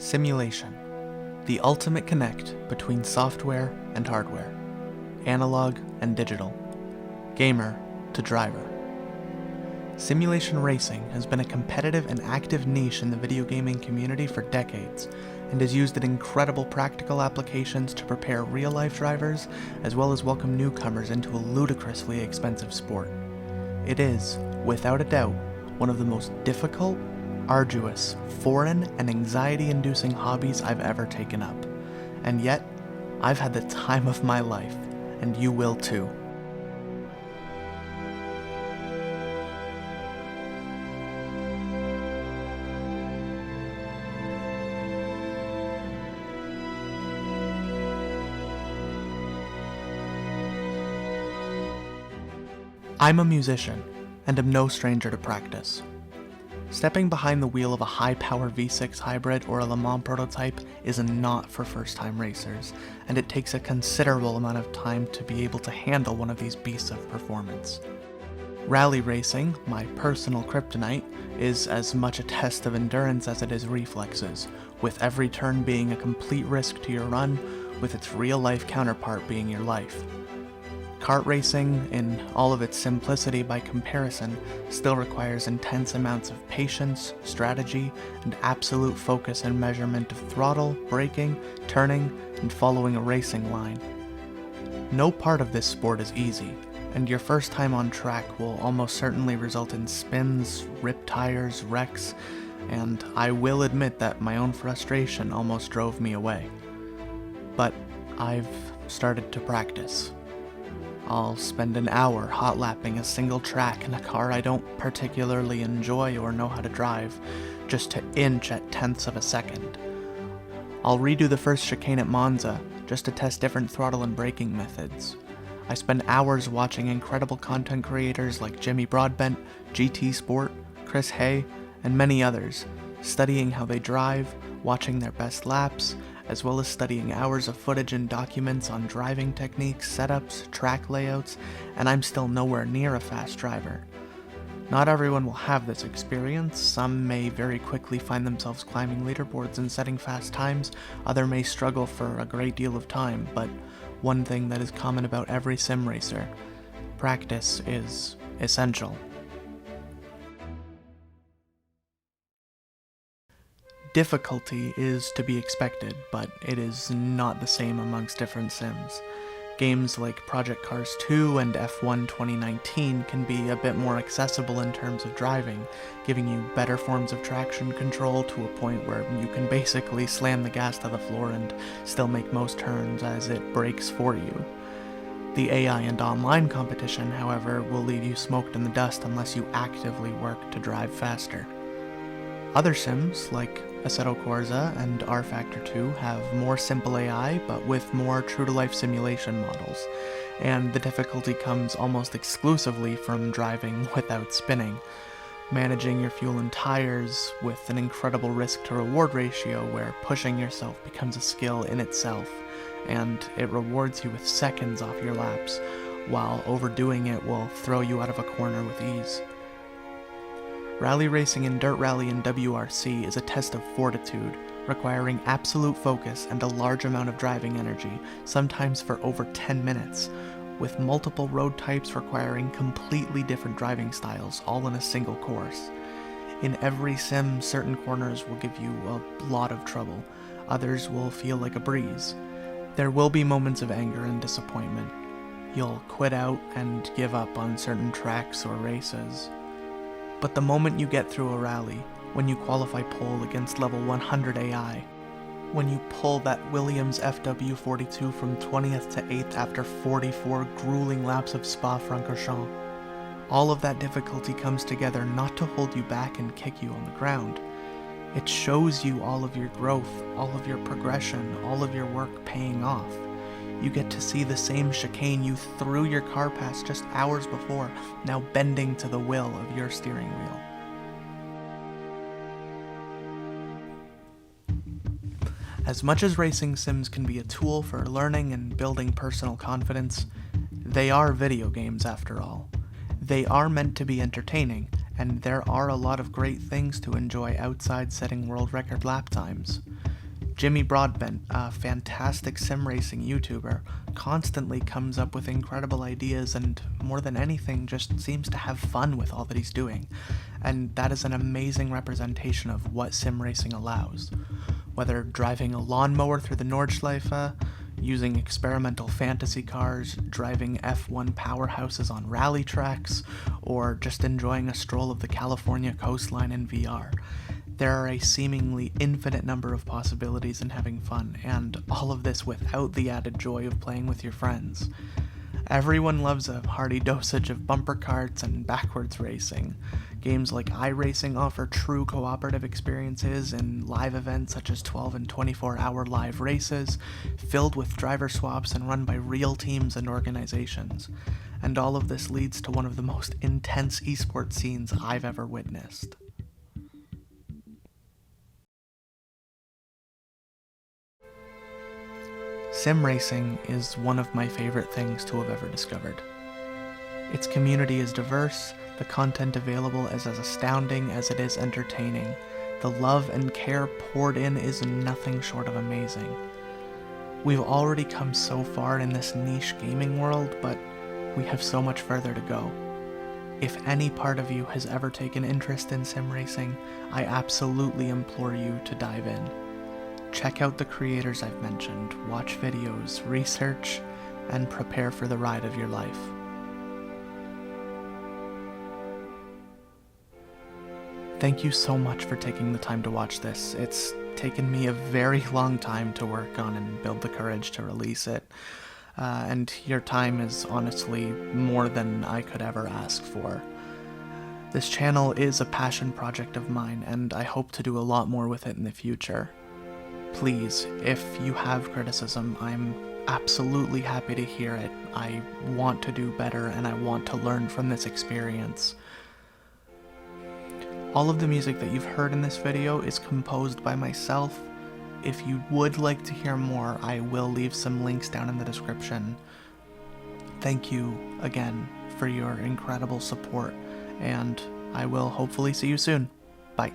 Simulation, the ultimate connect between software and hardware, analog and digital, gamer to driver. Simulation racing has been a competitive and active niche in the video gaming community for decades, and is used in incredible practical applications to prepare real-life drivers, as well as welcome newcomers into a ludicrously expensive sport. It is, without a doubt, one of the most difficult, arduous, foreign, and anxiety-inducing hobbies I've ever taken up. And yet, I've had the time of my life, and you will too. I'm a musician, and am no stranger to practice. Stepping behind the wheel of a high-power V6 hybrid or a Le Mans prototype is not for first-time racers, and it takes a considerable amount of time to be able to handle one of these beasts of performance. Rally racing, my personal kryptonite, is as much a test of endurance as it is reflexes, with every turn being a complete risk to your run, with its real-life counterpart being your life. Kart racing, in all of its simplicity by comparison, still requires intense amounts of patience, strategy, and absolute focus and measurement of throttle, braking, turning, and following a racing line. No part of this sport is easy, and your first time on track will almost certainly result in spins, ripped tires, wrecks, and I will admit that my own frustration almost drove me away. But I've started to practice. I'll spend an hour hot lapping a single track in a car I don't particularly enjoy or know how to drive, just to inch at tenths of a second. I'll redo the first chicane at Monza, just to test different throttle and braking methods. I spend hours watching incredible content creators like Jimmy Broadbent, GT Sport, Chris Hay, and many others, studying how they drive, watching their best laps, as well as studying hours of footage and documents on driving techniques, setups, track layouts, and I'm still nowhere near a fast driver. Not everyone will have this experience. Some may very quickly find themselves climbing leaderboards and setting fast times, others may struggle for a great deal of time, but one thing that is common about every sim racer: practice is essential. Difficulty is to be expected, but it is not the same amongst different sims. Games like Project Cars 2 and F1 2019 can be a bit more accessible in terms of driving, giving you better forms of traction control to a point where you can basically slam the gas to the floor and still make most turns as it brakes for you. The AI and online competition, however, will leave you smoked in the dust unless you actively work to drive faster. Other sims, like Assetto Corsa and R-Factor 2, have more simple AI, but with more true-to-life simulation models, and the difficulty comes almost exclusively from driving without spinning, managing your fuel and tires with an incredible risk-to-reward ratio where pushing yourself becomes a skill in itself, and it rewards you with seconds off your laps, while overdoing it will throw you out of a corner with ease. Rally racing in Dirt Rally and WRC is a test of fortitude, requiring absolute focus and a large amount of driving energy, sometimes for over 10 minutes, with multiple road types requiring completely different driving styles, all in a single course. In every sim, certain corners will give you a lot of trouble, others will feel like a breeze. There will be moments of anger and disappointment. You'll quit out and give up on certain tracks or races. But the moment you get through a rally, when you qualify pole against level 100 AI, when you pull that Williams FW42 from 20th to 8th after 44 grueling laps of Spa-Francorchamps, all of that difficulty comes together not to hold you back and kick you on the ground. It shows you all of your growth, all of your progression, all of your work paying off. You get to see the same chicane you threw your car past just hours before, now bending to the will of your steering wheel. As much as racing sims can be a tool for learning and building personal confidence, they are video games after all. They are meant to be entertaining, and there are a lot of great things to enjoy outside setting world record lap times. Jimmy Broadbent, a fantastic sim racing YouTuber, constantly comes up with incredible ideas and, more than anything, just seems to have fun with all that he's doing. And that is an amazing representation of what sim racing allows. Whether driving a lawnmower through the Nordschleife, using experimental fantasy cars, driving F1 powerhouses on rally tracks, or just enjoying a stroll of the California coastline in VR. There are a seemingly infinite number of possibilities in having fun, and all of this without the added joy of playing with your friends. Everyone loves a hearty dosage of bumper carts and backwards racing. Games like iRacing offer true cooperative experiences in live events such as 12 and 24-hour live races, filled with driver swaps and run by real teams and organizations. And all of this leads to one of the most intense esports scenes I've ever witnessed. Sim racing is one of my favorite things to have ever discovered. Its community is diverse, the content available is as astounding as it is entertaining. The love and care poured in is nothing short of amazing. We've already come so far in this niche gaming world, but we have so much further to go. If any part of you has ever taken interest in sim racing, I absolutely implore you to dive in. Check out the creators I've mentioned, watch videos, research, and prepare for the ride of your life. Thank you so much for taking the time to watch this. It's taken me a very long time to work on and build the courage to release it. And your time is honestly more than I could ever ask for. This channel is a passion project of mine, and I hope to do a lot more with it in the future. Please, if you have criticism, I'm absolutely happy to hear it. I want to do better, and I want to learn from this experience. All of the music that you've heard in this video is composed by myself. If you would like to hear more, I will leave some links down in the description. Thank you again for your incredible support, and I will hopefully see you soon. Bye.